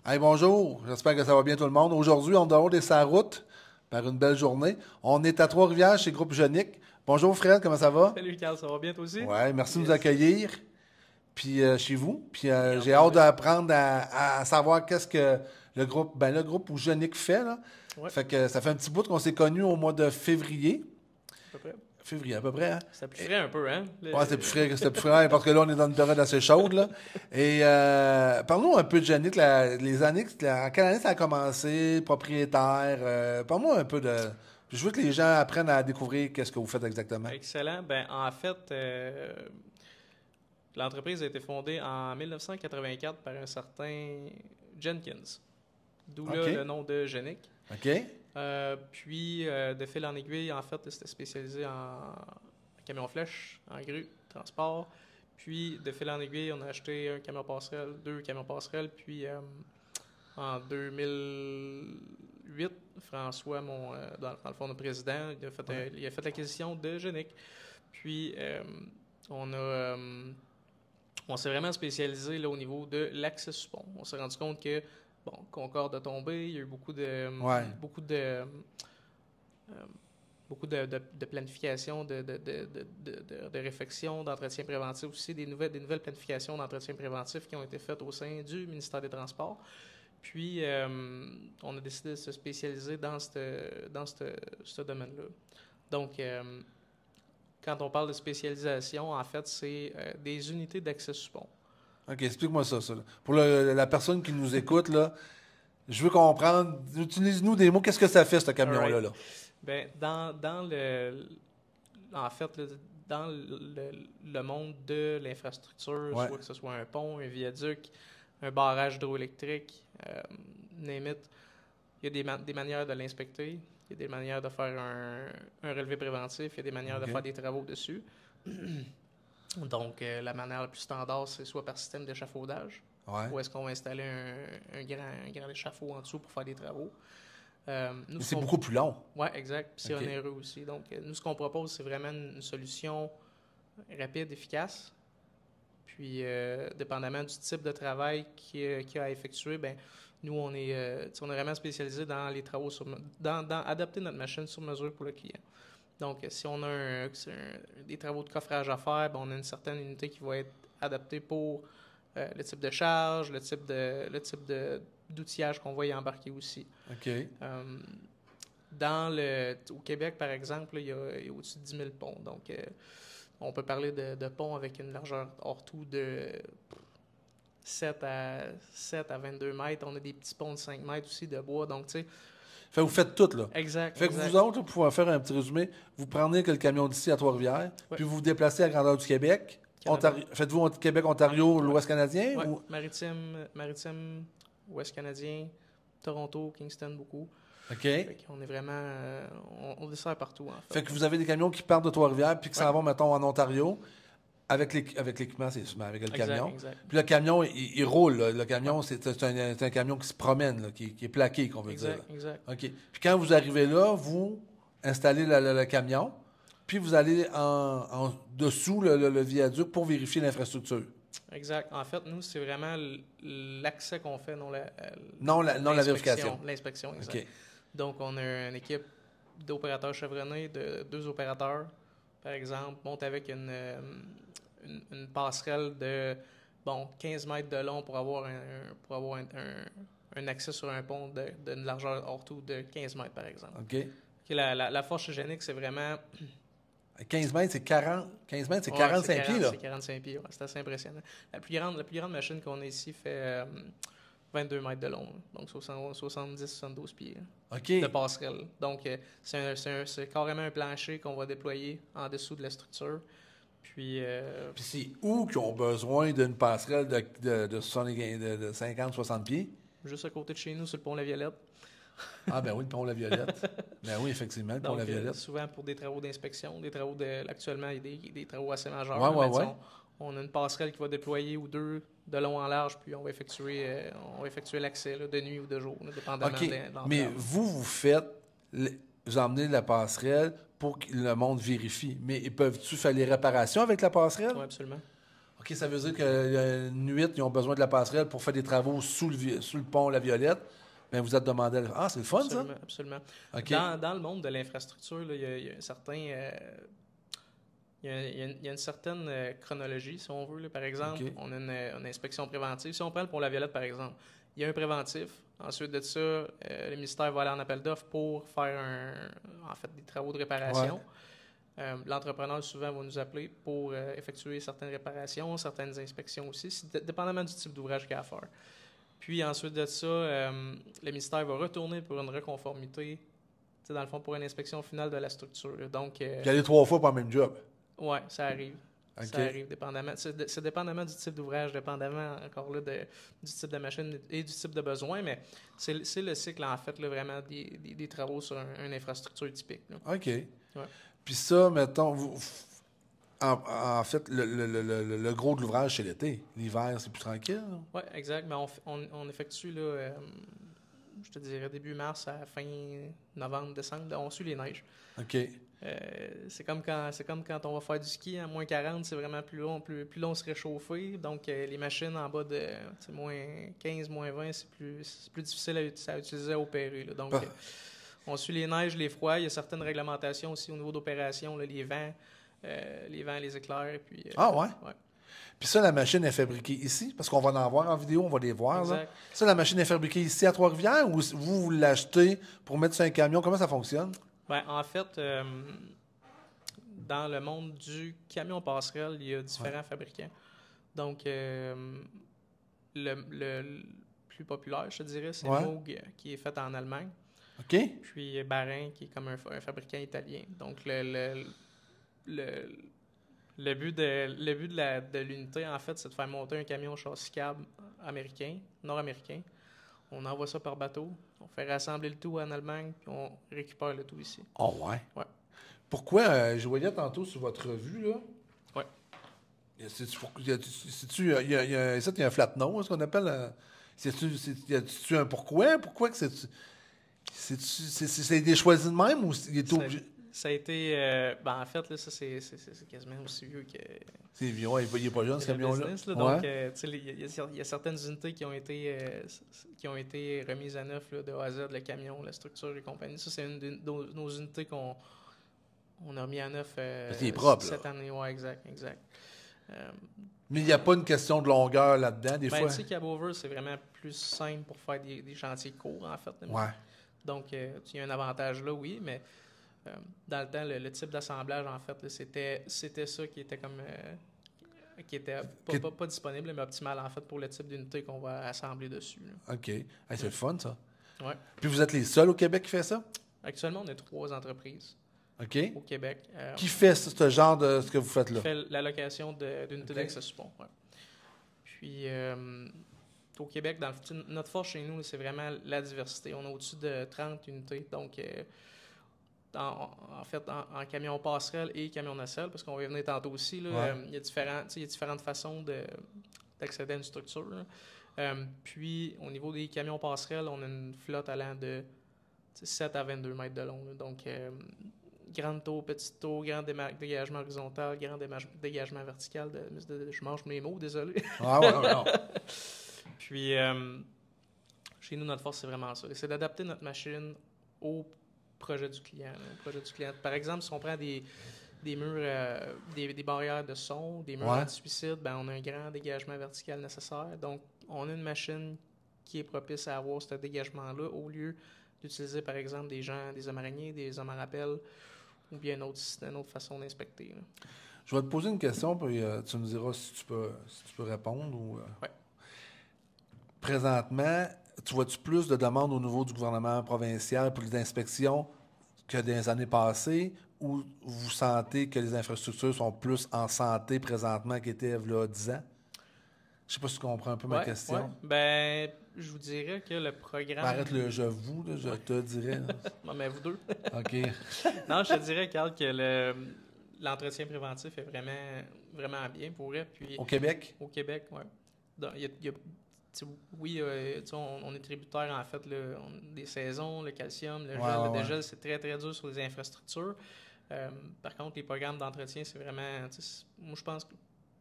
Hey, bonjour, j'espère que ça va bien tout le monde. Aujourd'hui, on dehors des sa route par une belle journée. On est à Trois-Rivières chez Groupe Genic. Bonjour Fred, comment ça va? Salut Carl, ça va bien toi aussi? Ouais, merci de nous Yes. accueillir. Puis chez vous. Puis Grand j'ai hâte plaisir. d'apprendre à savoir qu'est-ce que le groupe où Genic fait là. Ouais, Fait que ça fait un petit bout qu'on s'est connus au mois de février. à peu près. Février à peu près, hein? Ça plus frais un peu, hein? Ouais, c'était plus frais parce que là, on est dans une période assez chaude, là. Et parle-nous un peu de Yannick, les années, en quelle année ça a commencé, propriétaire, parle-moi un peu de... Je veux que les gens apprennent à découvrir qu'est-ce que vous faites exactement. Excellent. Ben, en fait, l'entreprise a été fondée en 1984 par un certain Jenkins, d'où OK, là le nom de Genic. OK, De fil en aiguille, en fait, c'était spécialisé en camion flèche, en grue, transport. Puis, de fil en aiguille, on a acheté un camion passerelle, deux camions passerelles. Puis, en 2008, François, dans le fond, notre président, ouais, il a fait l'acquisition de Genic. Puis, on a, on s'est vraiment spécialisé là, au niveau de l'accès support. On s'est rendu compte que, bon, Concorde a tombé, il y a eu ouais, beaucoup de planification, de réflexion, d'entretien préventif aussi, des nouvelles planifications d'entretien préventif qui ont été faites au sein du ministère des Transports. Puis, on a décidé de se spécialiser dans ce domaine-là. Donc, quand on parle de spécialisation, en fait, c'est des unités d'accès support. OK, explique-moi ça, là. Pour la personne qui nous écoute, là, je veux comprendre, utilise-nous des mots, qu'est-ce que ça fait, ce All right. camion-là, là? Ben, en fait, là, dans le monde de l'infrastructure, Ouais, soit que ce soit un pont, un viaduc, un barrage hydroélectrique, name it, il y a des manières de l'inspecter, il y a des manières de faire un relevé préventif, il y a des manières de OK, faire des travaux dessus. Donc, la manière la plus standard, c'est soit par système d'échafaudage, ouais. où est-ce qu'on va installer un grand échafaud en dessous pour faire des travaux. Nous, Mais ce c'est qu'on beaucoup plus long. Oui, exact. Puis c'est OK, onéreux aussi. Donc, nous, ce qu'on propose, c'est vraiment une solution rapide, efficace. Puis, dépendamment du type de travail qu'il y a à effectuer, ben, nous, on est vraiment spécialisé dans les travaux dans adapter notre machine sur mesure pour le client. Donc, si on a des travaux de coffrage à faire, ben, on a une certaine unité qui va être adaptée pour le type de charge, le type d'outillage qu'on va y embarquer aussi. OK. Euh, Au Québec, par exemple, là, il y a au-dessus de 10 000 ponts. Donc, on peut parler de ponts avec une largeur hors tout de 7 à 22 mètres. On a des petits ponts de 5 mètres aussi de bois. Donc, tu sais, Fait que vous faites tout, là. exact, Fait que vous exact. autres, pour pouvoir faire un petit résumé, vous prenez que le camion d'ici à Trois-Rivières, Ouais, puis vous vous déplacez à grandeur du Québec. Canada. Faites-vous Québec, Ontario, Ouais, l'Ouest canadien ouais. ou... Maritime, Ouest canadien, Toronto, Kingston, beaucoup. OK. Fait qu'on est vraiment... on dessert partout, en Fait fait, que là. vous avez des camions qui partent de Trois-Rivières puis qui Ouais, s'en vont, mettons, en Ontario avec l'équipement, c'est avec le exact, camion. exact. Puis le camion, il roule, là. Le Ouais, camion, c'est un camion qui se promène, là, qui est plaqué, qu'on veut dire, là. exact, exact. OK. Puis quand vous arrivez là, vous installez le camion, puis vous allez en dessous le viaduc pour vérifier l'infrastructure. Exact. En fait, nous, c'est vraiment l'accès qu'on fait, non Non la vérification. L'inspection, exact. OK. Donc, on a une équipe d'opérateurs chevronnés, de deux opérateurs, par exemple, monte avec une passerelle de 15 mètres de long pour avoir un accès sur un pont d'une largeur hors tout de 15 mètres, par exemple. OK. Ok, la force génique, c'est vraiment... 15 mètres, c'est 40. 15 mètres, c'est Ouais, 45 pieds, là. c'est 45 pieds, ouais, c'est assez impressionnant. La plus grande machine qu'on a ici fait 22 mètres de long, là. Donc 70-72 pieds là, de OK. passerelle. Donc c'est carrément un plancher qu'on va déployer en dessous de la structure. Puis Puis c'est où qu'ils ont besoin d'une passerelle de 50-60 pieds? juste à côté de chez nous, sur le pont La Violette. Ah, ben oui, le pont La Violette. Ben oui, effectivement, le pont La Donc Violette. souvent pour des travaux d'inspection, actuellement, il y a des travaux assez majeurs. Ouais, Là, ouais, mais tu sais, ouais. on a une passerelle qui va déployer ou deux de long en large, puis on va effectuer l'accès là, de nuit ou de jour, là, dépendamment OK. de Mais l'entrave. vous faites, vous emmenez la passerelle pour que le monde vérifie. Mais ils peuvent-tu faire les réparations avec la passerelle? Oui, absolument. OK, ça veut dire que nuit, ils ont besoin de la passerelle pour faire des travaux sous le pont La Violette. Bien, vous êtes demandé... Ah, c'est le fun, Absolument, ça? absolument. OK. Dans le monde de l'infrastructure, là, il y a un certain... il y a une certaine chronologie, si on veut. Là. Par exemple, OK. on a une inspection préventive. Si on prend le pont La Violette, par exemple, il y a un préventif. Ensuite de ça, le ministère va aller en appel d'offres pour faire des travaux de réparation. Ouais. L'entrepreneur, souvent, va nous appeler pour effectuer certaines réparations, certaines inspections aussi, dépendamment du type d'ouvrage qu'il y a à faire. Puis ensuite de ça, le ministère va retourner pour une reconformité, dans le fond, pour une inspection finale de la structure. Donc, Puis aller 3 fois pour le même job. Oui, ça arrive. Okay. Ça arrive dépendamment. C'est dépendamment du type d'ouvrage, dépendamment encore là du type de machine et du type de besoin, mais c'est le cycle, en fait, là, vraiment des travaux sur une infrastructure typique. Là. OK. Ouais. Puis ça, mettons, en fait, le gros de l'ouvrage, c'est l'été. L'hiver, c'est plus tranquille. Oui, exact. Mais on effectue, là, je te dirais, début mars à fin novembre, décembre, on suit les neiges. OK. C'est comme quand on va faire du ski à moins 40, c'est vraiment plus long se réchauffer. Donc, les machines en bas de moins 15, moins 20, c'est plus difficile à utiliser, à opérer. Là. Donc, on suit les neiges, les froids. Il y a certaines réglementations aussi au niveau d'opération, là, les vents, les éclairs. Puis, ah ouais? Puis ça, la machine est fabriquée ici? Parce qu'on va en voir en vidéo, on va les voir. Là. Ça, la machine est fabriquée ici à Trois-Rivières ou vous l'achetez pour mettre sur un camion? Comment ça fonctionne? Ben, en fait, dans le monde du camion passerelle, il y a différents fabricants. Donc, le plus populaire, je te dirais, c'est Moog, qui est fait en Allemagne. OK. Puis Barin, qui est comme un fabricant italien. Donc, le but de l'unité, en fait, c'est de faire monter un camion châssis cab nord-américain. On envoie ça par bateau, on fait rassembler le tout en Allemagne, puis on récupère le tout ici. Oh ouais? Ouais. Pourquoi, je voyais tantôt sur votre revue, là? Ouais. Il y a un flat nose, ce qu'on appelle. Y a-tu un pourquoi? Pourquoi que c'est des choisis de même ou il est obligé? Ça a été... en fait, là, ça, c'est quasiment aussi vieux que... C'est vieux, il n'est pas jeune, ce camion-là. Là, donc, il y a certaines unités qui ont été remises à neuf là, de A à Z, le camion, la structure et compagnie. Ça, c'est une de nos unités qu'on a remis à neuf cette année. Oui, exact. Mais il n'y a pas une question de longueur là-dedans, des fois? Tu sais, Cabover, c'est vraiment plus simple pour faire des chantiers courts, en fait. Ouais. Donc, il y a un avantage là, oui, mais... dans le temps, le type d'assemblage, en fait, là, c'était ça qui était comme... qui était pas disponible, mais optimal, en fait, pour le type d'unité qu'on va assembler dessus. Là. OK. Hey, c'est le fun, ça. Ouais. Puis vous êtes les seuls au Québec qui fait ça? Actuellement, on a 3 entreprises au Québec. Qui fait ce genre de ce que vous faites là? Qui fait la location d'unités d'accès support. Ouais. Puis, au Québec, notre force chez nous, c'est vraiment la diversité. On a au-dessus de 30 unités, donc... en fait, en camion passerelle et camion nacelle, parce qu'on va y venir tantôt aussi, là, il y a différentes façons d'accéder à une structure. Puis, au niveau des camions passerelles, on a une flotte allant de 7 à 22 mètres de long. Là. Donc, grande tour, petite tour, grand dégagement horizontal, grand dégagement vertical. Je mange mes mots, désolé. Ah ouais, non. Puis, chez nous, notre force, c'est vraiment ça. C'est d'adapter notre machine au projet du client. Par exemple, si on prend des murs, des barrières de son, des murs anti-suicide, on a un grand dégagement vertical nécessaire. Donc, on a une machine qui est propice à avoir ce dégagement-là au lieu d'utiliser, par exemple, des hommes araignées, des hommes à rappel ou bien une autre façon d'inspecter. Là. Je vais te poser une question, puis tu me diras si tu peux répondre. Oui. Présentement, tu vois-tu plus de demandes au niveau du gouvernement provincial pour les inspections que dans les années passées, ou vous sentez que les infrastructures sont plus en santé présentement qu'ils étaient il y a 10 ans? Je ne sais pas si tu comprends un peu ma question. Ouais. Je vous dirais que le programme... Arrête le « je vous », là, je te dirais. Non, mais vous deux. OK. Non, je te dirais, Carl, que l'entretien préventif est vraiment, vraiment bien pour eux. Puis, au Québec? Au Québec, oui. Oui, on est tributaire, en fait, des saisons, le calcium, le gel. Le dégel, c'est très, très dur sur les infrastructures. Par contre, les programmes d'entretien, c'est vraiment... Moi, je pense que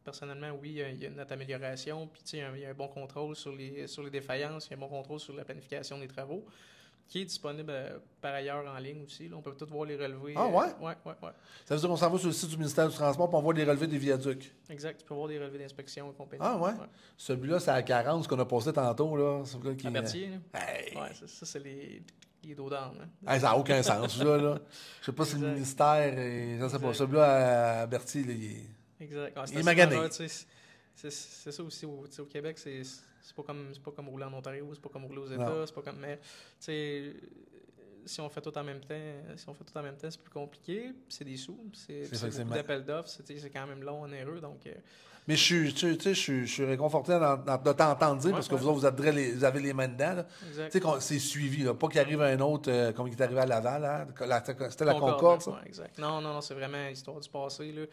personnellement, oui, il y a une nette amélioration. Puis, il y a un bon contrôle sur les défaillances, il y a un bon contrôle sur la planification des travaux, qui est disponible par ailleurs en ligne aussi. Là. On peut tout voir les relevés. Ah ouais? Ouais. Ça veut dire qu'on s'en va sur le site du ministère du Transport pour on voit les relevés des viaducs. Exact. Tu peux voir des relevés d'inspection et compagnie. Ah ouais? Celui-là, c'est à 40, ce qu'on a posté tantôt. Là. À Berthier, là. Hey. Ouais, ça c'est les dos d'âne. Hey, ça n'a aucun sens, là. Je sais pas si le ministère est... Je sais pas. Celui-là, à Berthier, il est... Exact. Ouais, il est magané. C'est ça aussi au Québec, c'est pas comme rouler en Ontario, c'est pas comme rouler aux États, c'est pas comme mais tu sais si on fait tout en même temps, c'est plus compliqué, c'est des sous, c'est beaucoup d'appels d'offres, c'est quand même long, onéreux donc mais je suis réconforté de t'entendre dire parce que vous avez les mains dedans. Tu sais c'est suivi, là, pas qu'il arrive un autre comme il est arrivé à Laval, hein, c'était la Concorde, ça. Ouais, exact. Non, c'est vraiment l'histoire du passé là.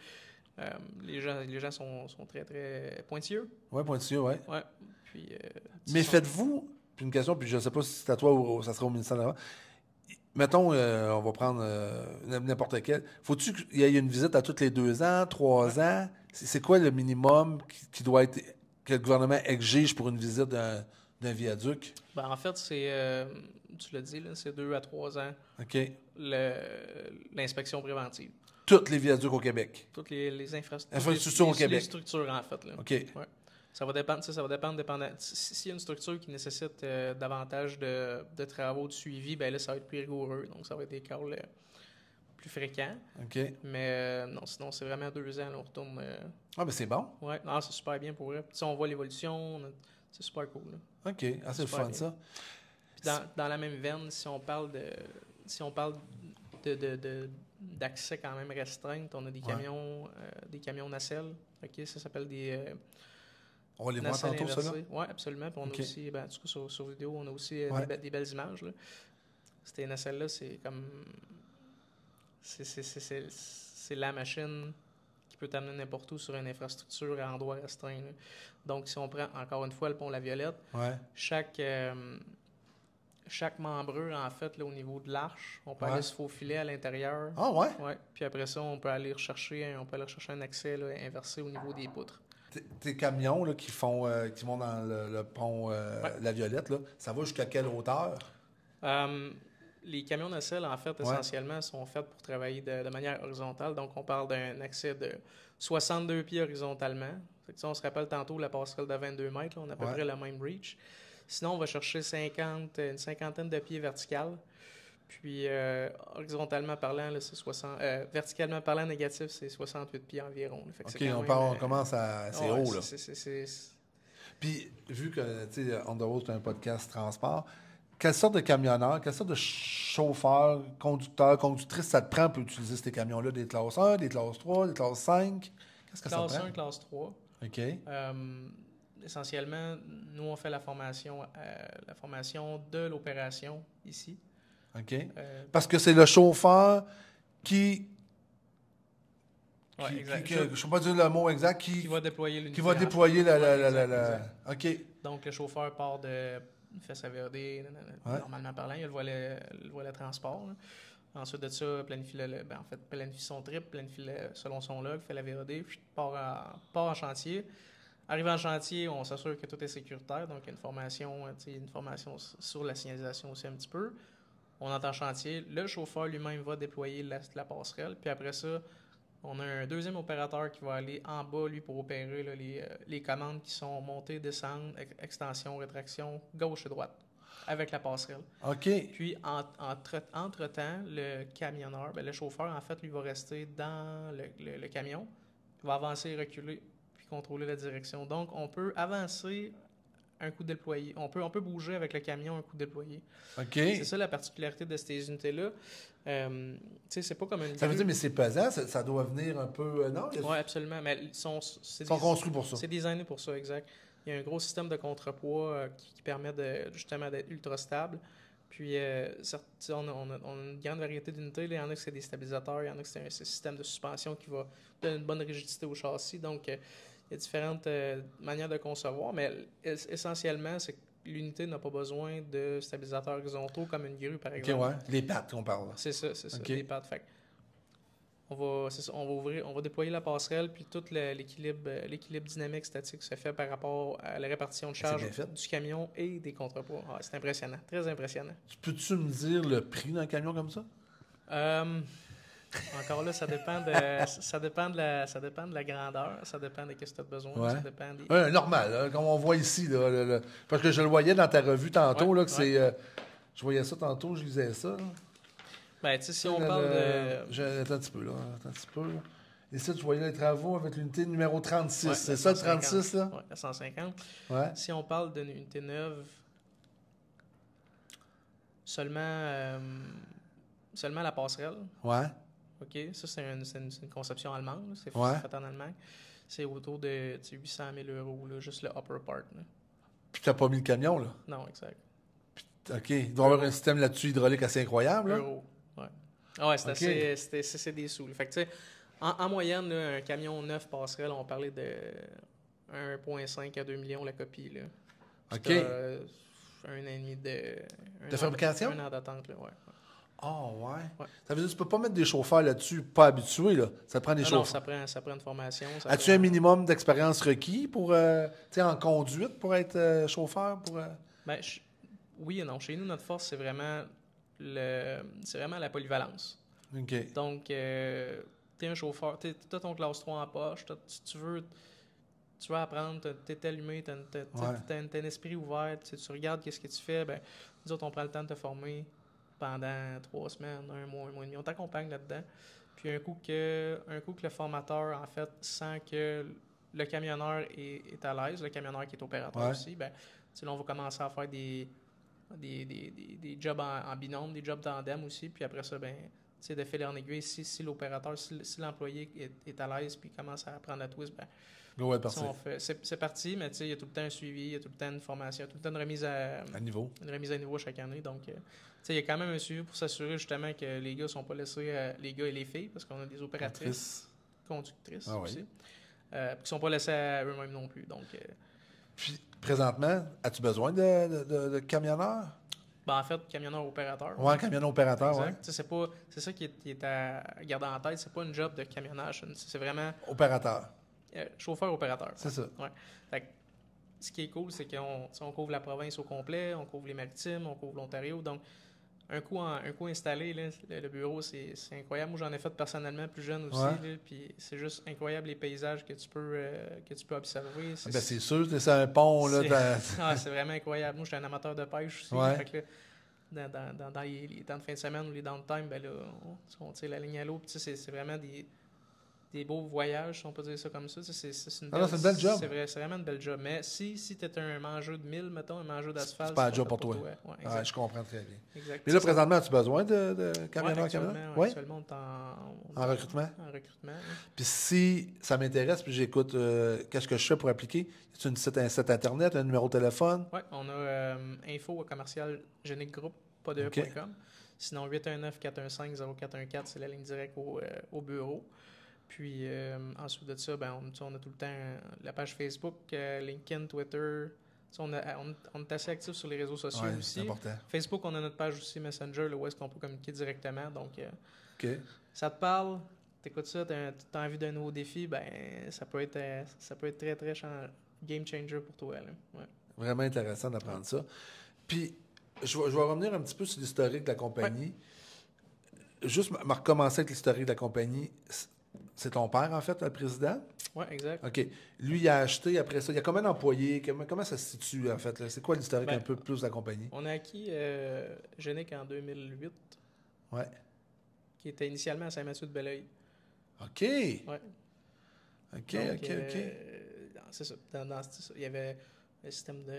Les gens sont très, très pointilleux. Oui, pointilleux, oui. Ouais. Puis, mais faites-vous, puis une question, puis je ne sais pas si c'est à toi ou ça sera au ministère d'avant. Mettons, on va prendre n'importe quel. Faut-tu qu'il y ait une visite à tous les 2 ans, 3 ans? C'est quoi le minimum qui doit être, que le gouvernement exige pour une visite d'un viaduc? Ben, en fait, c'est, tu l'as dit, là, c'est 2 à 3 ans. OK. L'inspection préventive. Tous les viaducs au Québec. Toutes les infrastructures au Québec. Les structures, en fait. Là. OK. Ouais. Ça va dépendre. S'il y a une structure qui nécessite davantage de travaux de suivi, ben là, ça va être plus rigoureux. Donc, ça va être des cas plus fréquents. OK. Mais non, sinon, c'est vraiment 2 ans. Là, on retourne. Ah, ben c'est bon. Oui, c'est super bien pour eux. Puis, on voit l'évolution. C'est super cool. Là. OK. Ah, c'est le fun, ça. Puis dans la même veine, si on parle d'accès quand même restreint, on a des camions nacelles. OK, ça s'appelle des on va les voir tantôt, ça, là? Oui, absolument. Puis on a aussi, en tout cas sur vidéo, on a aussi des belles images. Là. Ces nacelles-là, c'est comme... C'est la machine qui peut t'amener n'importe où sur une infrastructure à endroit restreint. Là. Donc, si on prend, encore une fois, le pont La Violette, chaque membrure, en fait, là, au niveau de l'arche, on peut aller se faufiler à l'intérieur. Ah ouais? Ouais. Puis après ça, on peut aller rechercher un accès là, inversé au niveau des poutres. Tes camions là, qui vont dans le pont La Violette, là, ça va jusqu'à quelle hauteur? Les camions nacelles, en fait, essentiellement, sont faits pour travailler de manière horizontale. Donc, on parle d'un accès de 62 pieds horizontalement. Fait que, on se rappelle tantôt la passerelle de 22 mètres. Là, on a à peu près le même reach. Sinon, on va chercher une cinquantaine de pieds verticales. Puis, horizontalement parlant, là, c'est 60... verticalement parlant, négatif, c'est 68 pieds environ. Là. Fait que on commence à... C'est haut, là. C'est... Puis, vu que, tu sais, On The Road, c'est un podcast transport, quelle sorte de camionneur, quelle sorte de chauffeur, conducteur, conductrice ça te prend pour utiliser ces camions-là? Des classes 1, des classes 3, des classes 5? Qu'est-ce que ça te prend? Classe 1, classe 3. OK. Essentiellement, nous, on fait la formation de l'opération ici. OK. Parce que c'est le chauffeur qui exact. Je ne sais pas dire le mot exact. Qui va déployer l'unité. Qui va déployer la... OK. Donc, le chauffeur part il fait sa VRD, normalement parlant. Il y a le volet transport. Là. Ensuite de ça, planifie son trip, planifie selon son log, fait la VRD, puis part en chantier. Arrivé en chantier, on s'assure que tout est sécuritaire. Donc, il y a une formation sur la signalisation aussi un petit peu. On entre en chantier. Le chauffeur lui-même va déployer la passerelle. Puis après ça, on a un deuxième opérateur qui va aller en bas, lui, pour opérer là, les commandes qui sont montée, descendre, extension, rétraction, gauche et droite, avec la passerelle. OK. Puis, entre-temps, le camionneur, le chauffeur, en fait, lui va rester dans le camion. Il va avancer et reculer, puis contrôler la direction. Donc, on peut avancer un coup déployé. On peut bouger avec le camion un coup déployé. OK. C'est ça la particularité de ces unités-là. C'est pas comme une... Ça veut dire, mais c'est pesant, ça doit venir un peu... non? Oui, absolument. Mais ils sont construits pour ça. C'est designé pour ça, exact. Il y a un gros système de contrepoids qui permet justement d'être ultra stable. Puis, on a une grande variété d'unités. Il y en a que c'est des stabilisateurs, il y en a que c'est un système de suspension qui va donner une bonne rigidité au châssis. Donc, il y a différentes manières de concevoir, mais essentiellement, c'est que l'unité n'a pas besoin de stabilisateurs horizontaux comme une grue, par exemple. OK, ouais. Les pattes qu'on parle. C'est ça, OK. les pattes. Fait c'est ça, on va déployer la passerelle, puis tout l'équilibre dynamique statique se fait par rapport à la répartition de charge du camion et des contrepoids. Ah, c'est impressionnant, très impressionnant. Peux-tu me dire le prix d'un camion comme ça? Encore là, ça dépend de la grandeur, ça dépend de ce que tu as besoin, ça dépend des... normal, là, comme on voit ici, là, parce que je le voyais dans ta revue tantôt, là, que c'est... je voyais ça tantôt, je lisais ça. Là. Ben, tu sais, si on parle de... Attends un petit peu, là. Ici, tu voyais les travaux avec l'unité numéro 36. C'est ça, le 36, là? Oui, la 150. Ouais. Si on parle d'une unité neuve, seulement la passerelle. Ouais. OK, ça, c'est une conception allemande. C'est fait en Allemagne. C'est autour de 800 000 €, là, juste le upper part. Là. Puis tu n'as pas mis le camion, là? Non, exact. OK. Il doit y avoir un système là-dessus hydraulique assez incroyable, là? Euros. Ouais. Ah ouais, c'est des sous. Fait que, tu sais, en moyenne, là, un camion neuf passerelle, on parlait de 1,5 à 2 millions la copie. Là. OK. Un an et demi de fabrication? Un an d'attente, là, ouais. Ah, ouais. Ça veut dire que tu peux pas mettre des chauffeurs là-dessus pas habitués, là. Ça prend des chauffeurs. Non, ça prend une formation. As-tu un minimum d'expérience requis pour, en conduite pour être chauffeur? Ben, oui et non. Chez nous, notre force, c'est vraiment la polyvalence. OK. Donc, tu es un chauffeur, tu as ton classe 3 en poche, tu veux apprendre, tu es allumé, tu as un esprit ouvert, tu regardes qu'est-ce que tu fais, ben, nous autres, on prend le temps de te former pendant 3 semaines, 1 mois et demi. On t'accompagne là-dedans. Puis un coup que le formateur, en fait, sent que le camionneur est à l'aise, le camionneur qui est opérateur aussi, ben, là, on va commencer à faire des jobs en binôme, des jobs tandem aussi. Puis après ça, ben, de fil en aiguille, si l'opérateur, si l'employé est à l'aise puis commence à prendre la twist, ben, c'est parti, mais il y a tout le temps un suivi, il y a tout le temps une formation, il y a tout le temps une remise à niveau. Une remise à niveau chaque année. Donc, il y a quand même un suivi pour s'assurer justement que les gars ne sont pas laissés, les gars et les filles, parce qu'on a des opératrices, conductrices aussi, qui ne sont pas laissés à eux-mêmes non plus. Donc, puis, présentement, as-tu besoin de camionneurs? Ben, en fait, camionneur-opérateur. Oui, camionneur-opérateur, oui. C'est ça qui est à garder en tête. C'est pas une job de camionnage. C'est vraiment... Opérateur. Chauffeur-opérateur. C'est ça. Ouais. Fait que, ce qui est cool, c'est qu'on couvre la province au complet, on couvre les maritimes, on couvre l'Ontario. Donc, un coup installé, là, le bureau, c'est incroyable. Moi, j'en ai fait personnellement plus jeune aussi. Là, puis c'est juste incroyable les paysages que tu peux observer. C'est sûr, c'est un pont. Là, c'est vraiment incroyable. Moi, je suis un amateur de pêche aussi. Fait que là, dans les temps de fin de semaine ou les downtime, ben là, on tire la ligne à l'eau. C'est vraiment des beaux voyages, si on peut dire ça comme ça. C'est une belle job. C'est vraiment une belle job. Mais si tu es un mangeur de mille, mettons, un mangeur d'asphalte... C'est pas un job pour toi. Ouais, je comprends très bien. Exact. Mais là, présentement, as-tu besoin de camionneurs? Oui, actuellement, on est en recrutement? En recrutement, oui. Puis si ça m'intéresse, puis j'écoute, qu'est-ce que je fais pour appliquer? Y a un site Internet, un numéro de téléphone? Oui, on a info@commercialgeniquegroup, pas de .com. Sinon, 819-415-0414, c'est la ligne directe au bureau. Puis ensuite de ça, ben, on a tout le temps la page Facebook, LinkedIn, Twitter. On est assez actifs sur les réseaux sociaux aussi. C'est important. Facebook, on a notre page aussi Messenger, là, où est-ce qu'on peut communiquer directement. Donc, ça te parle, t'écoutes ça, t'as envie d'un nouveau défi, ben ça peut être très, très game changer pour toi. Là. Ouais. Vraiment intéressant d'apprendre ça. Puis, je vais revenir un petit peu sur l'historique de la compagnie. Ouais. Juste recommencer avec l'historique de la compagnie. C'est ton père, en fait, le président? Oui, exact. OK. Lui, il a acheté après ça. Il y a combien d'employés? Comment ça se situe, en fait? Là? C'est quoi l'historique un peu plus de la compagnie? On a acquis Genic en 2008. Oui. Qui était initialement à Saint-Mathieu-de-Belleuil. OK. Oui. OK. C'est ça. Il y avait un système de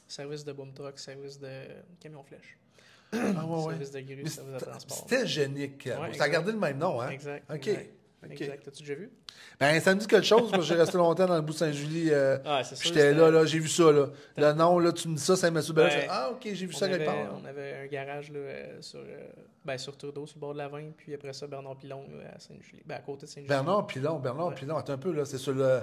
service de boom truck, service de camion flèche. Service de grue, service de transport. C'était Genic. Ça a gardé le même nom, hein? Exact. OK. Exact. T'as-tu déjà vu? Ben, ça me dit quelque chose, parce que j'ai resté longtemps dans le bout de Saint-Julie. c'est sûr. J'étais là, j'ai vu ça, là. Le nom, là, tu me dis ça, Saint-Mathieu-Belleuil. OK, j'ai vu ça quelque part. On avait un garage, là, sur Trudeau, sur le bord de la Vin, puis après ça, Bernard-Pilon, à Saint-Julie. Ben, à côté de Saint-Julie. Bernard-Pilon, attends un peu, là, c'est sur le...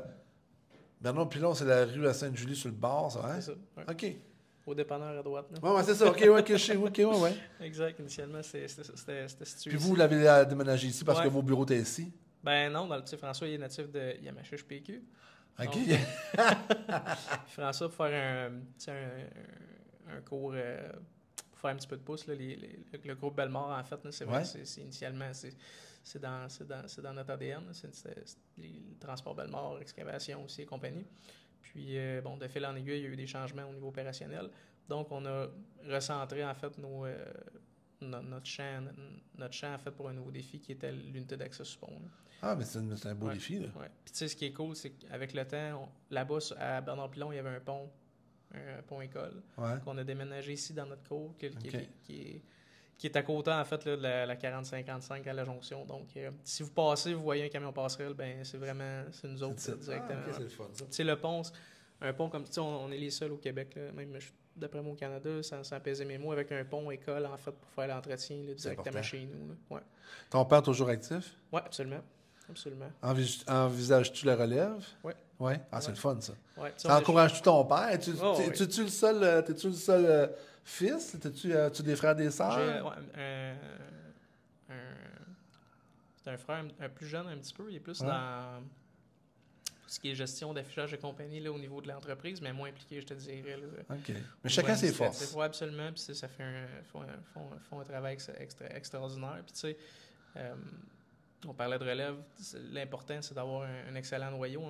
Bernard-Pilon, c'est la rue à Sainte-Julie, sur le bord, ça, hein? C'est ça, OK. au dépanneur à droite. Ouais, c'est ça. OK, ouais. Exact. Initialement, c'était situé Puis ici. vous l'avez déménagé ici parce que vos bureaux étaient ici? Ben non, François, il est natif de Yamachiche PQ. OK. Donc, François, pour faire un cours, pour faire un petit peu de pouce, là, le groupe Bellemare, en fait, c'est vrai, initialement, c'est dans notre ADN. C'est le transport Bellemare, excavation aussi et compagnie. Puis, de fil en aiguille, il y a eu des changements au niveau opérationnel. Donc, on a recentré, en fait, notre champ, en fait, pour un nouveau défi qui était l'unité d'accès sous pont. Ah, mais c'est un beau défi, là. Ouais. Puis, tu sais, ce qui est cool, c'est qu'avec le temps, là-bas, à Bernard-Pilon, il y avait un pont école, qu'on a déménagé ici dans notre cour, qui est à côté, en fait, là, de la 40-55 à la jonction. Donc, si vous passez, vous voyez un camion passerelle, ben c'est nous autres directement. C'est le fun, ça. Tu sais, un pont comme ça, on est les seuls au Québec, là, même d'après moi au Canada, ça pesait mes mots, avec un pont école, en fait, pour faire l'entretien directement chez nous. Là. Ouais. Ton père est toujours actif? Oui, absolument. Envisages-tu la relève? Oui. Oui? Ah, c'est le fun, ça. Ouais, Encourages-tu ton père? T'es-tu le seul fils? T'as-tu des frères et des sœurs? C'est un frère un plus jeune un petit peu. Il est plus dans tout ce qui est gestion d'affichage de compagnie là, au niveau de l'entreprise, mais moins impliqué, je te dirais. Là, OK. Mais chacun ses forces. Oui, absolument. Puis ça fait font un travail extraordinaire. Puis tu sais, on parlait de relève. L'important, c'est d'avoir un excellent noyau.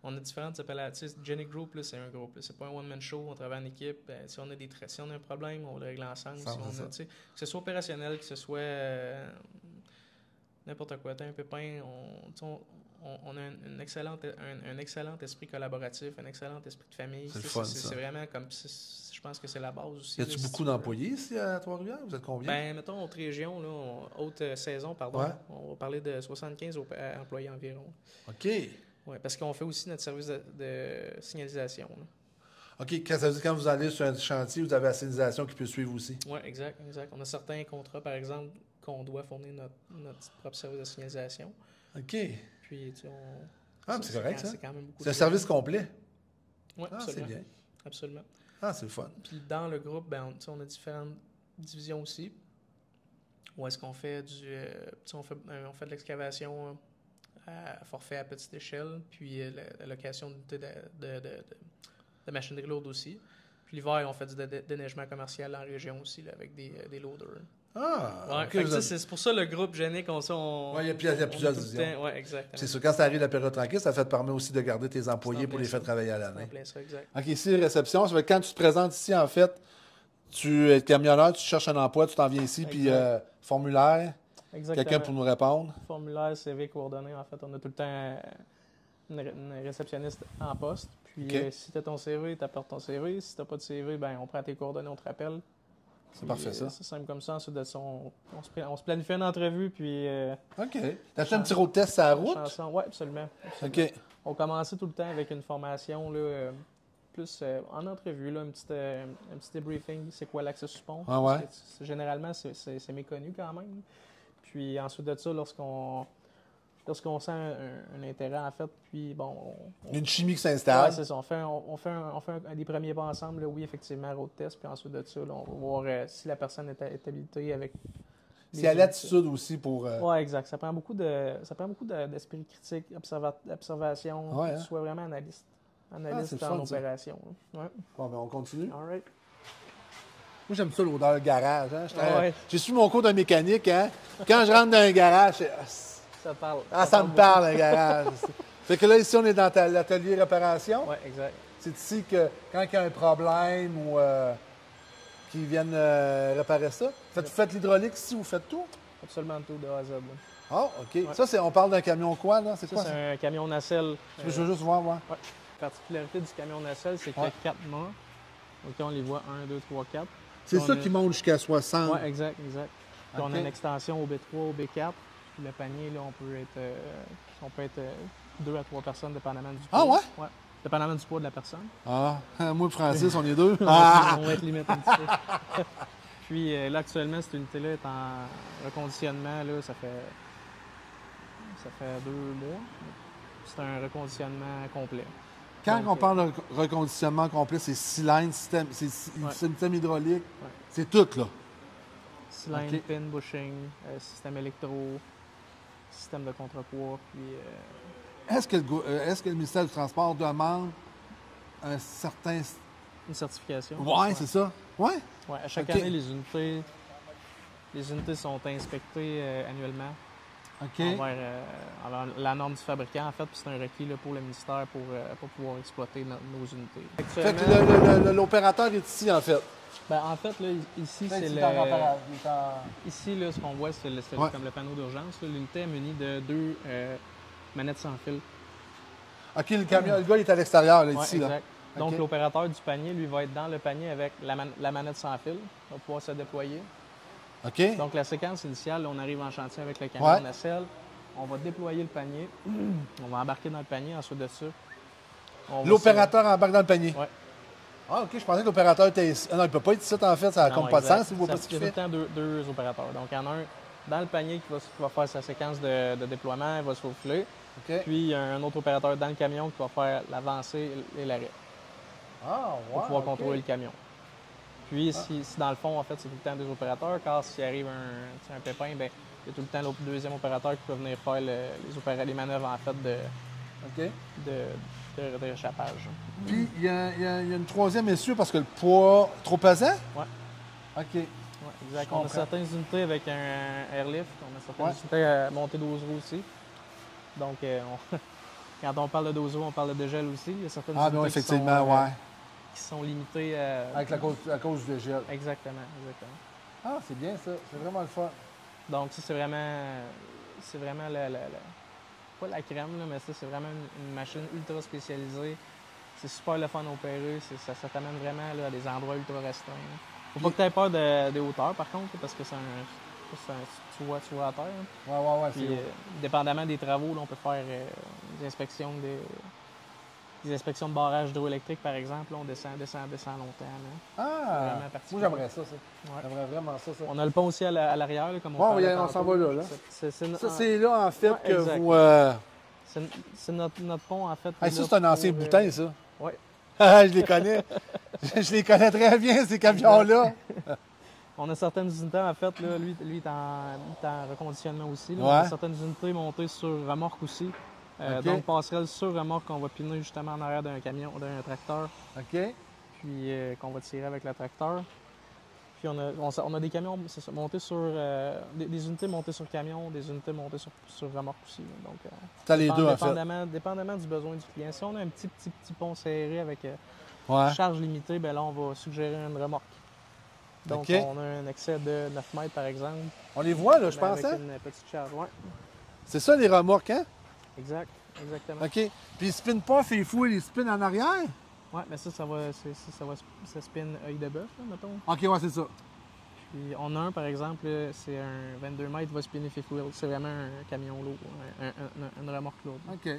On a différentes appellations. Jenny Group, là, c'est un groupe. C'est pas un one-man show. On travaille en équipe. Si on a un problème, on le règle ensemble. Que ce soit opérationnel, que ce soit n'importe quoi. Un pépin, on a un excellent esprit collaboratif, un excellent esprit de famille. C'est vraiment comme... Je pense que c'est la base aussi. Y a-tu beaucoup d'employés ici à Trois-Rivières? Vous êtes combien? Ben, mettons, haute région, là, haute saison, pardon. Ouais. On va parler de 75 employés environ. OK. Oui, parce qu'on fait aussi notre service de signalisation. Là. OK. Ça veut dire quand vous allez sur un chantier, vous avez la signalisation qui peut suivre aussi? Oui, exact. On a certains contrats, par exemple, qu'on doit fournir notre propre service de signalisation. OK. Puis, tu sais, c'est correct, ça? C'est quand même beaucoup. C'est un service complet? Oui, absolument. C'est bien. Absolument. Ah, c'est le fun. Puis dans le groupe, on a différentes divisions aussi. Où est-ce qu'on fait on fait de l'excavation à forfait à petite échelle, puis la location d'unités de machinerie lourde aussi. Puis l'hiver, on fait du déneigement commercial en région aussi, là, avec des loaders. Ah, okay, c'est pour ça le groupe Génique, il y a plusieurs divisions. Oui, exactement. C'est sûr, quand ça arrive la période tranquille, ça permet aussi de garder tes employés pour les faire travailler à l'année. Ça, exact. OK, ici, réception. Ça veut dire quand tu te présentes ici, en fait, tu es camionneur, tu cherches un emploi, tu t'en viens ici, puis formulaire, quelqu'un pour nous répondre. Formulaire, CV, coordonnées, en fait, on a tout le temps une réceptionniste en poste. Puis si tu as ton CV, tu apportes ton CV. Si tu n'as pas de CV, ben on prend tes coordonnées, on te rappelle. C'est parfait, ça. C'est simple comme ça. Ensuite de ça, on se planifie une entrevue, puis... OK. T'as fait un petit road test à la route? Oui, absolument. OK. On commençait tout le temps avec une formation, là, plus en entrevue, là, un petit débriefing. C'est quoi l'accès sous pont? Ah ouais? Généralement, c'est méconnu quand même. Puis ensuite de ça, lorsqu'on sent un intérêt, en fait, puis une chimie qui s'installe. Oui, c'est ça. On fait un des premiers pas ensemble. Là, oui, effectivement, road test. Puis ensuite de ça, là, on va voir si la personne est habilitée avec... C'est à l'attitude aussi pour... Oui, exact. Ça prend beaucoup d'esprit critique, observation, ouais, que tu sois vraiment analyste en opération. Ouais. Bon, ben on continue. All right. Moi, j'aime ça l'odeur garage. Hein? J'ai suivi mon cours de mécanique. Hein? Quand je rentre dans un garage, ça parle. Ça me parle, un garage. Fait que là, ici, on est dans l'atelier réparation. Oui, exact. C'est ici que, quand il y a un problème ou qu'ils viennent réparer ça. Vous faites l'hydraulique ici, vous faites tout? Absolument tout, de A à Z. Ah, OK. Ouais. Ça, on parle d'un camion quoi, là? C'est quoi ça? C'est un camion nacelle. Je veux juste voir, moi. Ouais. La particularité du camion nacelle, c'est qu'il y a 4 mâts. OK, on les voit 1, 2, 3, 4. C'est ça qui monte jusqu'à 60. Oui, exact. Puis on a une extension au B3, au B4. Puis le panier, là, on peut être 2 à 3 personnes, dépendamment du poids. Ah ouais? Oui, dépendamment du poids de la personne. Ah, moi et Francis, on est deux. On va être limite un petit peu. Puis là, actuellement, cette unité-là est en reconditionnement. Là, ça fait 2 mois. C'est un reconditionnement complet. Quand Donc, on parle de reconditionnement complet, c'est cylindre, système hydraulique, Ouais. c'est tout, là. cylindre, OK. pin, bushing, système électro, système de contrepoids, puis Est-ce que le ministère du Transport demande un certain... une certification. Ouais, c'est ça. Ouais? Ouais, à chaque OK. année, les unités sont inspectées annuellement OK. envers la norme du fabricant, en fait, puis c'est un requis là, pour le ministère pour pouvoir exploiter nos unités. Fait que l'opérateur est ici, en fait. Ben, en fait, là, ici, c'est le... Ici, là, ce qu'on voit, c'est Ouais. comme le panneau d'urgence. Là. L'unité est munie de 2 manettes sans fil. OK, le gars, il est à l'extérieur, là, Ouais, ici, exact. là. Donc, OK. l'opérateur du panier, lui, va être dans le panier avec la manette sans fil. Il va pouvoir se déployer. OK. Donc, la séquence initiale, là, on arrive en chantier avec le camion Ouais. nacelle. On va déployer le panier. On va embarquer dans le panier. Ensuite de ça, on va L'opérateur embarque dans le panier. Ouais. Ah, OK, je pensais que l'opérateur était ici. Ah non, il peut pas être ici, en fait. Ça n'a Non, comme pas de exact. sens. Il voit pas Ça- ce Il y qu'il a tout le fait. temps deux opérateurs. Donc, il y en a un dans le panier qui va faire sa séquence de déploiement, il va se faufiler. OK. Puis, il y a un autre opérateur dans le camion qui va faire l'avancée et l'arrêt Ah, pour pouvoir OK. contrôler le camion. Puis, si dans le fond, en fait, c'est tout le temps deux opérateurs, car s'il arrive un pépin, ben, il y a tout le temps le deuxième opérateur qui peut venir faire les manœuvres, en fait, OK. de réchappage. Puis, il y a une troisième essieu parce que le poids trop pesant? Ouais. OK. Ouais, exact. Je On a comprends. certaines unités avec un airlift, on a certaines Ouais. unités à montée 12 roues aussi. Donc, quand on parle de 12 roues, on parle de dégel aussi. Il y a certaines Ah, unités non, qui effectivement, sont, ouais. qui sont limitées à... Avec la cause du dégel. Exactement. Ah, c'est bien ça. C'est vraiment le fun. Donc, ça, c'est vraiment pas la crème, là, mais ça, c'est vraiment une machine ultra spécialisée. C'est super le fun à opérer. Ça t'amène vraiment là, à des endroits ultra restreints. Faut pas que tu aies peur des hauteurs, par contre, parce que tu vois à terre. Hein. Ouais, Puis, c'est dépendamment des travaux, là, on peut faire des inspections de barrage hydroélectrique, par exemple. Là, on descend longtemps. Là. Ah! Vraiment particulier. Moi, j'aimerais ça. Ouais. J'aimerais vraiment ça. On a le pont aussi à l'arrière, là, comme on Bon, parlait on tantôt. s'en va là. C'est Ça, c'est là, en fait, Ouais, que exact. vous... c'est notre pont, en fait. Hey, ça, là, c'est un ancien pour, boutin, ça. Ouais. Je les connais. Je les connais très bien, ces camions-là. On a certaines unités, en fait, là, lui il est en reconditionnement aussi. Là. Ouais. On a certaines unités montées sur remorque aussi. OK. Donc, passerelle sur remorque qu'on va piner justement en arrière d'un camion, d'un tracteur, OK. puis qu'on va tirer avec le tracteur. Puis on a des camions montés sur... des unités montées sur camion, des unités montées sur remorque aussi. Là. Donc, T'as les deux, en fait. dépendamment du besoin du client. Si on a un petit pont serré avec Ouais. charge limitée, ben là, on va suggérer une remorque. Donc, OK. on a un excès de 9 mètres, par exemple. On les voit, là, je mais pense, avec hein? une petite charge, ouais. C'est ça, les remorques, hein? Exactement. OK. Puis ils spinent pas, fait fou, ils spinent en arrière? Ouais, mais ça spin œil de bœuf, là, mettons. OK, ouais, c'est ça. Puis on a un, par exemple, là, c'est un 22 mètres, va spinner fifth wheel. C'est vraiment un camion lourd, une remorque lourde. OK.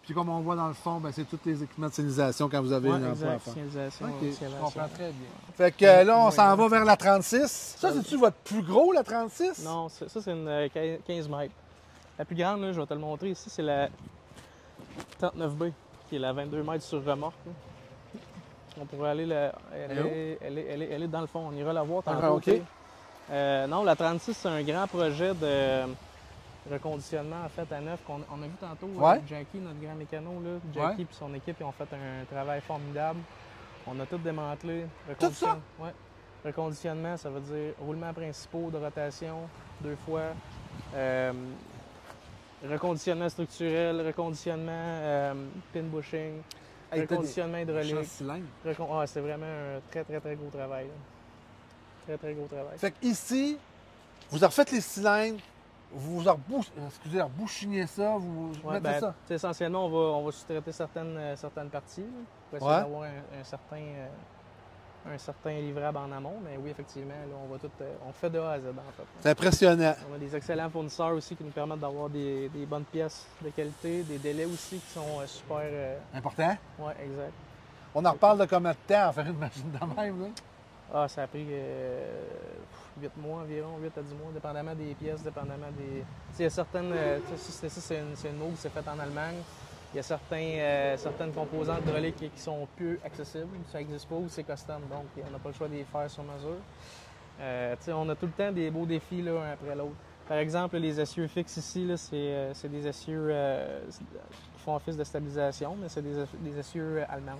Puis comme on voit dans le fond, ben, c'est tous les équipements de signalisation quand vous avez Ouais, une emploi à exact. faire. Signalisation, OK, je escalation. comprends très bien. Fait que là, on s'en va vers la 36. Ça, c'est-tu votre plus gros, la 36? Non, ça, c'est une 15 mètres. La plus grande, là, je vais te le montrer ici, c'est la 39B, qui est la 22 mètres sur remorque. Là. On pourrait aller elle est dans le fond. On ira la voir tantôt. Ah, OK. Non, la 36, c'est un grand projet de reconditionnement en fait à neuf qu'on a vu tantôt. Ouais. Jackie, notre grand mécano, là, Jackie et son équipe, ils ont fait un travail formidable. On a tout démantelé. Tout ça? Ouais. Reconditionnement, ça veut dire roulement principaux de rotation 2 fois. Reconditionnement structurel, reconditionnement pin bushing, reconditionnement hydraulique. C'est vraiment un très gros travail. Là. Très gros travail. Fait qu'ici, vous refaites les cylindres, vous rebouchinez ça, vous Ouais, mettez ça. essentiellement, on va sous-traiter certaines parties là, pour essayer d'avoir un certain livrable en amont. Mais oui, effectivement, là, on fait de A à Z en fait. C'est impressionnant. On a des excellents fournisseurs aussi qui nous permettent d'avoir des bonnes pièces de qualité, des délais aussi qui sont super... Important. Oui, exact. On en reparle de combien de temps à faire une machine de même, là? Ah, ça a pris 8 mois environ, 8 à 10 mois, dépendamment des pièces, dépendamment des... Il y a certaines... ça, c'est une moule qui s'est faite en Allemagne. Il y a certaines composantes hydrauliques qui sont plus accessibles. Ça n'existe pas ou c'est custom, donc on n'a pas le choix de les faire sur mesure. On a tout le temps des beaux défis là, un après l'autre. Par exemple, les essieux fixes ici, c'est des essieux qui font office de stabilisation, mais c'est des essieux allemands,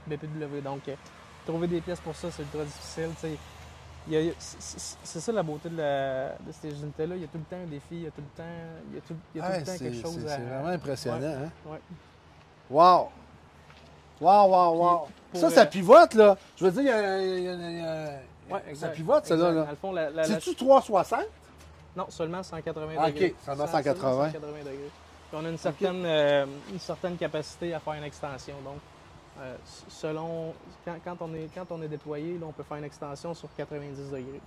BPW. Donc, trouver des pièces pour ça, c'est ultra difficile. C'est ça la beauté de ces unités-là. Il y a tout le temps un défi, il y a tout le temps quelque chose à... C'est vraiment impressionnant. Ouais. Hein? Ouais. Wow! Wow! Ça pivote, là. Je veux dire, ouais, exact, ça pivote, ça, là. Dans le fond, c'est-tu 360? Non, seulement 180 degrés. OK, seulement 180. Degrés. Puis on a une certaine capacité à faire une extension. Donc, selon... Quand on est déployé, là, on peut faire une extension sur 90 degrés.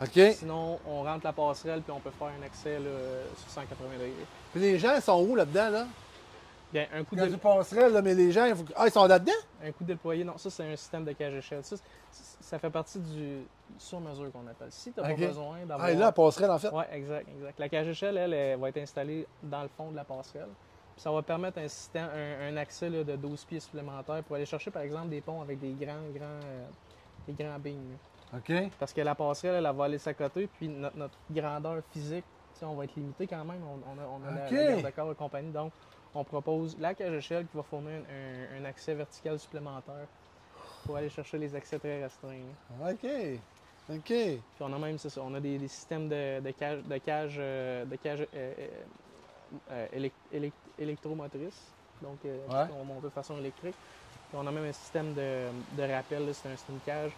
OK. Sinon, on rentre la passerelle puis on peut faire un accès là, sur 180 degrés. Puis les gens sont où là-dedans, là? Bien, un coup de passerelle, là, mais les gens, ils sont là-dedans? Un coup déployé, non, ça c'est un système de cage échelle. Ça fait partie du sur-mesure qu'on appelle. Si tu n'as pas besoin d'avoir... Ah, et là, la passerelle, en fait? Oui, exact. La cage échelle, elle va être installée dans le fond de la passerelle. Puis ça va permettre un accès là, de 12 pieds supplémentaires pour aller chercher, par exemple, des ponts avec des grands beams. OK. Parce que la passerelle, elle va aller s'accoter, puis notre grandeur physique, on va être limité quand même. On a la garde de corps et compagnie. Donc, on propose la cage échelle qui va fournir un accès vertical supplémentaire pour aller chercher les accès très restreints. OK. Puis on a même, c'est ça, on a des systèmes de cage électromotrice. Donc, on va monter de façon électrique. Puis on a même un système de rappel. C'est une cage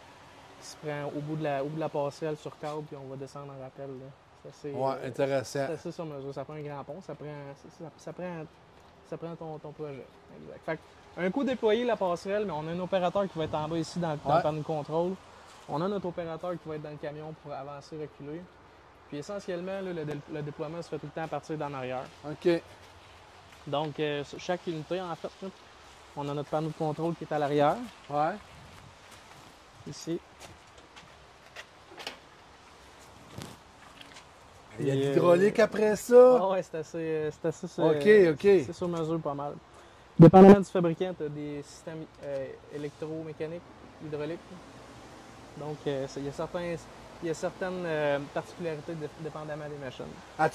qui se prend au bout de la passerelle sur câble, puis on va descendre en rappel. Là. Intéressant. C'est assez sur mesure. Ça prend un grand pont, ça prend ton projet. Exact. Fait un coup déployé la passerelle, mais on a un opérateur qui va être en bas ici dans le panneau de contrôle. On a notre opérateur qui va être dans le camion pour avancer, reculer. Puis essentiellement, là, le déploiement se fait tout le temps à partir d'en arrière. OK. Donc, chaque unité, en fait, là, on a notre panneau de contrôle qui est à l'arrière. Ouais. Ici. Il y a l'hydraulique après ça. Oui, c'est assez OK. C'est sur mesure pas mal. Dépendamment du fabricant, tu as des systèmes électromécaniques, hydrauliques. Donc, il y a certaines particularités dépendamment des machines.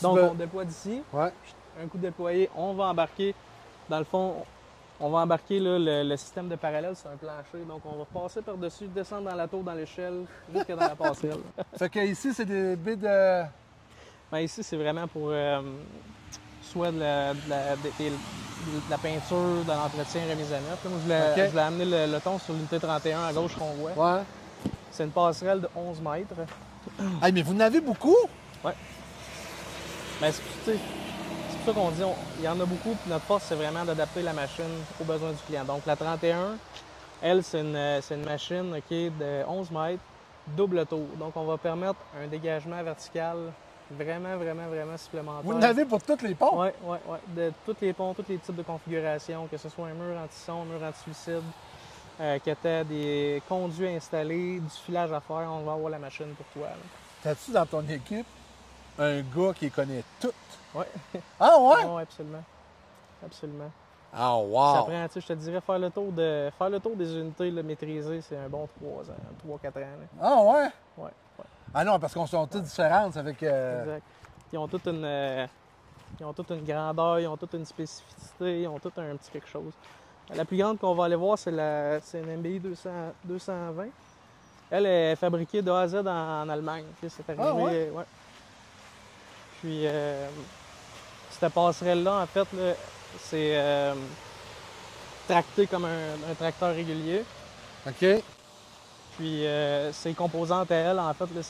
Donc, on déploie d'ici. Ouais. Un coup déployé, on va embarquer. Dans le fond, on va embarquer là, le système de parallèle sur un plancher. Donc, on va passer par-dessus, descendre dans la tour, dans l'échelle, jusque dans la passerelle. Fait que ici, c'est des baies de... Ben, ici, c'est vraiment pour soit de la peinture, de l'entretien, remise à neuf. Moi, je voulais amener le ton sur l'unité 31 à gauche qu'on voit. Ouais. C'est une passerelle de 11 mètres. Hey, mais vous en avez beaucoup? Oui. Ben, c'est pour ça qu'on dit il y en a beaucoup, puis notre force, c'est vraiment d'adapter la machine aux besoins du client. Donc, la 31, elle, c'est une machine de 11 mètres, double tour. Donc, on va permettre un dégagement vertical vraiment supplémentaire. Vous en avez pour tous les ponts? Oui. De tous les ponts, tous les types de configurations, que ce soit un mur anti-son, un mur anti-suicide, que tu as des conduits installés, du filage à faire, on va avoir la machine pour toi. T'as-tu dans ton équipe un gars qui connaît tout? Oui. Ah ouais? Oui, absolument. Ah wow! Ça prend, je te dirais, faire le tour des unités là, maîtrisées, c'est un bon 3-4 ans. Là. Ah ouais? Oui. Ah non, parce qu'on sont toutes différentes, ça fait que... Exact. Ils ont toute une grandeur, ils ont toute une spécificité, ils ont tout un petit quelque chose. La plus grande qu'on va aller voir, c'est une MBI 220. Elle est fabriquée de A à Z en Allemagne. C'est arrivé, ouais. Puis, cette passerelle-là, en fait, là, c'est tracté comme un tracteur régulier. OK. Puis, ses composantes à elle, en fait, là,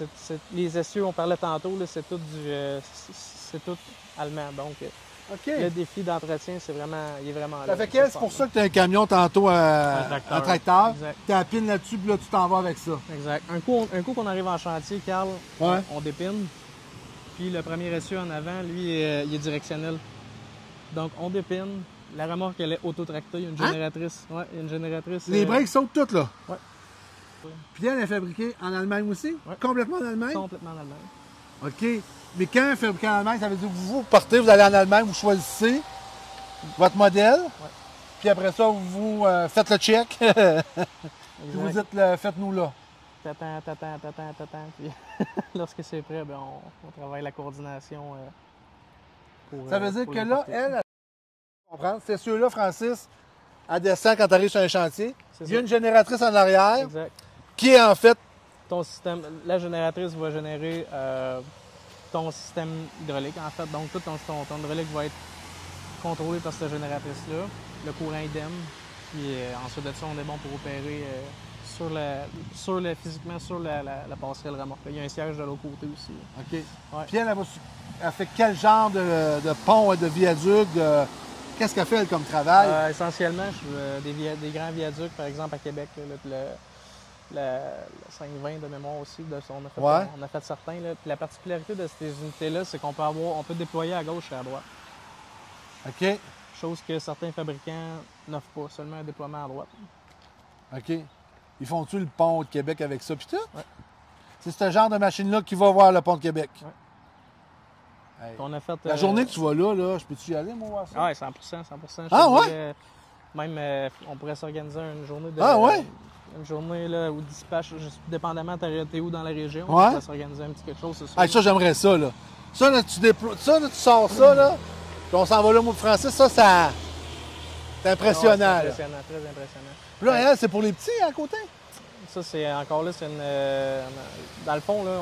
les essieux, on parlait tantôt, là, c'est tout allemand. Donc, le défi d'entretien, il est vraiment là. Ça fait que c'est pour ça que tu as un camion tantôt, un tracteur. Tu as la pine là-dessus, puis là, tu t'en vas avec ça. Exact. Un coup qu'on arrive en chantier, Carl, on dépine. Puis le premier essieu en avant, lui, il est directionnel. Donc, on dépine. La remorque, elle est autotractée. Il y a une génératrice. Ouais, il y a une génératrice. Les breaks sautent toutes, là? Ouais. Puis elle est fabriquée en Allemagne aussi? Ouais. Complètement en Allemagne? Complètement en Allemagne. OK. Mais quand elle est fabriquée en Allemagne, ça veut dire que vous partez, vous allez en Allemagne, vous choisissez. votre modèle. Ouais. Puis après ça, vous faites le check. Puis vous dites, faites-nous là. T'attends. Puis lorsque c'est prêt, ben on travaille la coordination pour. Ça veut dire pour que là, l'importer. elle comprendre. C'est sûr-là, Francis, elle descend quand tu arrives sur un chantier. C'est Il y a ça. une génératrice en arrière Exact. qui est en fait. Ton système, la génératrice va générer ton système hydraulique, en fait. Donc, tout ton hydraulique va être contrôlé par cette génératrice-là. Le courant idem. Puis ensuite de ça, on est bon pour opérer physiquement sur la passerelle remorque. Il y a un siège de l'autre côté aussi. OK. Ouais. Puis elle fait quel genre de pont et de viaduc? Qu'est-ce qu'elle fait, elle, comme travail? Essentiellement, des grands viaducs, par exemple, à Québec. Le 520 de mémoire aussi, on a fait certains. Là. Puis la particularité de ces unités-là, c'est qu'on peut déployer à gauche et à droite. OK. Chose que certains fabricants n'offrent pas, seulement un déploiement à droite. OK. Ils font-tu le pont de Québec avec ça, puis tout? Ouais. C'est ce genre de machine-là qui va voir le pont de Québec. Ouais. Hey. On a fait, La journée que tu vas là, je peux-tu y aller, moi, voir ça? Ah, ouais, 100%. Ah, ouais? Même, on pourrait s'organiser une journée de... Ah, ouais? Une journée là, où dispatch, dépendamment t'es où dans la région, Ouais. on pourrait s'organiser un petit quelque chose, c'est sûr. Hey, ça, j'aimerais ça, là. Ça, là, tu sors ça, là, puis on s'en va là, moi, Francis, ça, c'est impressionnant, Ah, là. c'est impressionnant, très impressionnant. Puis là, elle, c'est pour les petits, à côté? Ça, c'est encore là, c'est une... dans le fond, là,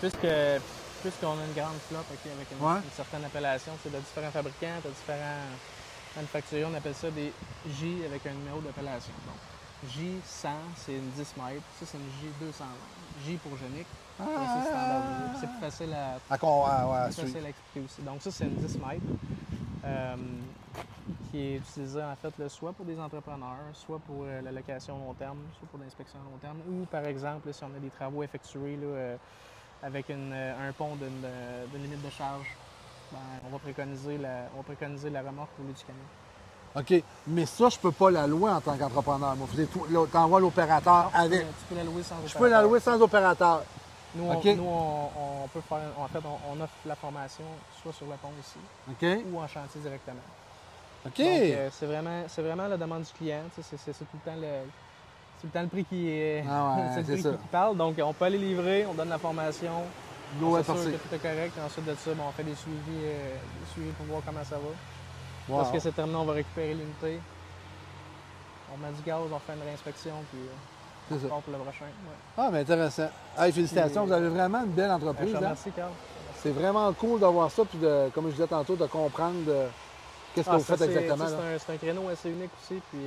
puisqu'on a une grande flotte avec une certaine appellation, c'est de différents fabricants, de différents manufacturiers, on appelle ça des J avec un numéro d'appellation. Donc, J100, c'est une 10 mètres. Ça, c'est une J220. J pour génique. C'est standardisé. C'est plus facile à expliquer aussi. Donc, ça, c'est une 10 mètres qui est utilisée, en fait, là, soit pour des entrepreneurs, soit pour la location long terme, soit pour l'inspection long terme, ou, par exemple, là, si on a des travaux effectués là, avec un pont d'une limite de charge, ben, on va préconiser la remorque au lieu du camion. OK. Mais ça, je peux pas la louer en tant qu'entrepreneur. Moi, t'envoies l'opérateur avec. Tu peux la louer sans opérateur. Je peux la louer sans opérateur. Nous, OK. on peut faire... En fait, on offre la formation soit sur le pont ici, OK. ou en chantier directement. OK. Donc, c'est vraiment la demande du client. C'est tout le temps le prix qui est... Ah ouais, c'est le prix ça. qui parle. Donc, on peut aller livrer, on donne la formation, L'eau on est s'assure partie. que tout est correct. Ensuite de ça, ben, on fait des suivis pour voir comment ça va. Wow. Lorsque c'est terminé, on va récupérer l'unité. On met du gaz, on fait une réinspection, puis on C'est ça. part pour le prochain. Ouais. Ah, mais intéressant. Hey, félicitations, vous avez vraiment une belle entreprise. Je te Hein? remercie, Carl. C'est vraiment cool d'avoir ça, puis comme je disais tantôt, de comprendre qu'est-ce que vous faites exactement. Là. C'est un créneau assez unique aussi. Puis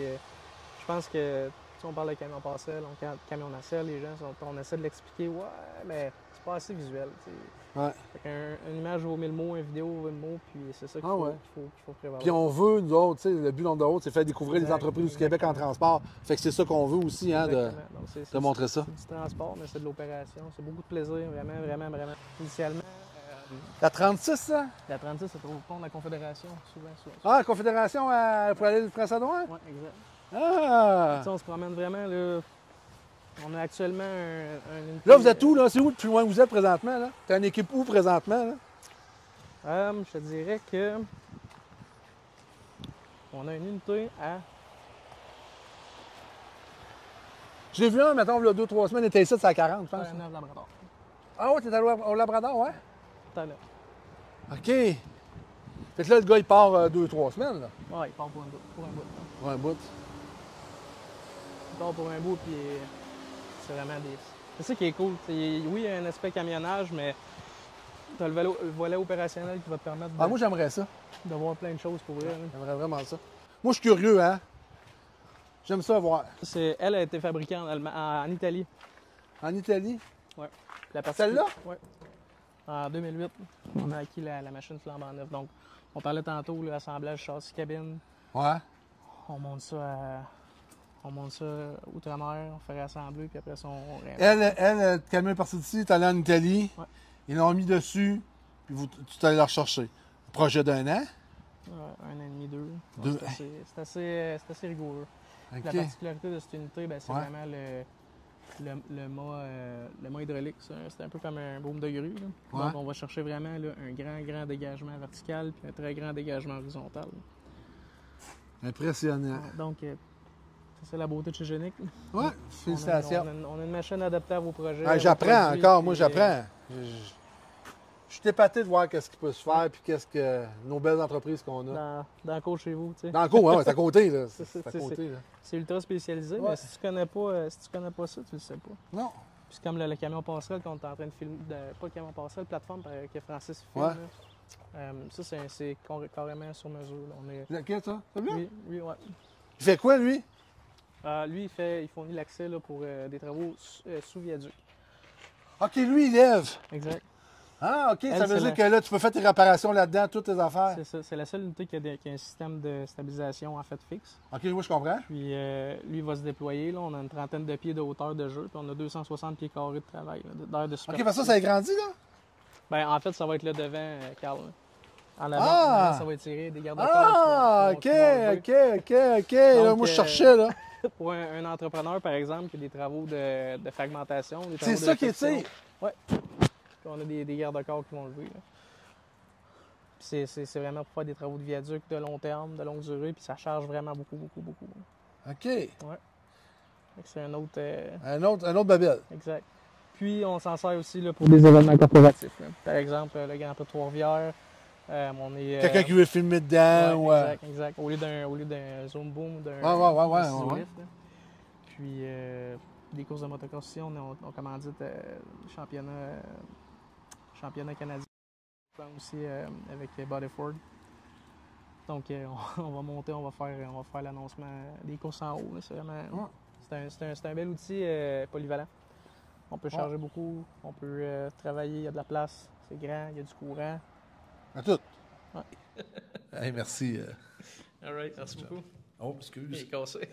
je pense que si on parle de camion parcelle, camion nacelle, les gens, on essaie de l'expliquer. Ouais, mais c'est pas assez visuel. Ouais. Une image vaut 1000 mots, une vidéo vaut 1000 mots, puis c'est ça qu'il faut prévoir. Puis on veut, nous autres, tu sais, le but de l'onde c'est de faire découvrir les entreprises du Québec en transport. Fait que c'est ça qu'on veut aussi, hein, de montrer ça. C'est du transport, mais c'est de l'opération. C'est beaucoup de plaisir, vraiment. Initialement, La 36, ça? la 36, c'est au pont de la Confédération, souvent. Ah, la Confédération pour aller de Prince-Édouard? Oui, exact. Ah! On se promène vraiment, là. On a actuellement un unité... Là, vous êtes où, là? C'est où le plus loin que vous êtes présentement, là? T'as une équipe où présentement, là? Je te dirais que... On a une unité à... J'ai vu un, mettons, il y a 2-3 semaines, il était ici, c'est à 40, je pense. Labrador. Ah ouais, t'es allé au Labrador, ouais? Tout à l'heure. OK. Fait que là, le gars, il part 2-3 semaines, là. Ouais, il part pour un bout. Pour un bout. Il part pour un bout, puis c'est vraiment des... C'est ça qui est cool. Oui, il y a un aspect camionnage, mais tu as le volet opérationnel qui va te permettre Ah, moi, j'aimerais ça. de voir plein de choses pour vrai. J'aimerais vraiment ça. Moi, je suis curieux, hein? J'aime ça voir. Elle a été fabriquée en Italie. En Italie? Oui. Celle-là? Oui. En 2008, on a acquis la machine flambant neuve. Donc, on parlait tantôt, l'assemblage châssis-cabine. Ouais. On monte ça outre-mer, on fait rassembler, puis après ça, on... Elle, le camion est parti d'ici, est allé en Italie. Ouais. Ils l'ont mis dessus, puis tu t'es allé la rechercher. Projet d'1 an? Un an et demi, deux. Deux. C'est assez rigoureux. OK. La particularité de cette unité, ben, c'est Ouais. vraiment le mât hydraulique. C'est un peu comme un baume de grue. Là. Ouais. Donc, on va chercher vraiment là, un grand dégagement vertical puis un très grand dégagement horizontal. Impressionnant. Donc, c'est la beauté de chez Génic. Ouais, félicitations. On a une machine adaptée à vos projets. Ouais, j'apprends encore, moi j'apprends. Je suis épaté de voir qu'est-ce qui peut se faire puis qu'est-ce que nos belles entreprises qu'on a. Dans le cours chez vous, tu sais. Dans le cours, ouais, c'est à côté, là. C'est à côté, là. C'est ultra spécialisé, Ouais. mais si tu connais pas ça, tu le sais pas. Non. Puis c'est comme le camion passerelle qu'on est en train de filmer, pas le camion passerelle, plateforme que Francis filme. Ouais. Ça, c'est carrément sur mesure. Là. On est... Lequel, ça? C'est bien? Oui, ouais. Il fait quoi, lui? Lui, il fournit l'accès là, pour des travaux sous viaduc. OK, lui, il lève. Exact. Ah, OK, ça veut c'est dire que là, tu peux faire tes réparations là-dedans, toutes tes affaires. C'est ça. C'est la seule unité qui a un système de stabilisation en fait fixe. OK, oui, je comprends. Puis lui, il va se déployer. Là. On a une trentaine de pieds de hauteur de jeu, puis on a 260 pieds carrés de travail, d'air de superficie. OK, parce que ça a grandi, là? Ben, en fait, ça va être le devant, Carl. En avant, Ah! ça va être tiré des garde-corps. Ah, OK. Là, moi, je cherchais, là. Pour un entrepreneur, par exemple, qui a des travaux de fragmentation. C'est ça qui est tiré? Oui. On a des garde-corps qui vont lever. C'est vraiment pour faire des travaux de viaduc de long terme, de longue durée, puis ça charge vraiment beaucoup. OK. Ouais. C'est un autre... Un autre babel. Exact. Puis, on s'en sert aussi là, pour des événements corporatifs. Là. Par exemple, le Grand Prix de Trois-Rivières. On est... Quelqu'un qui veut filmer dedans. Ouais, exact. Au lieu d'un zoom boom, d'un ouais. Puis, des courses de motocross aussi, on commandite championnat canadien aussi avec Bodyford. Donc, on va monter, on va faire l'annoncement des courses en haut. C'est vraiment... C'est un bel outil polyvalent. On peut charger beaucoup, on peut travailler, il y a de la place, c'est grand, il y a du courant. À tout. Ouais. Hey, merci. All right, merci beaucoup. Oh, excuse. Il est cassé.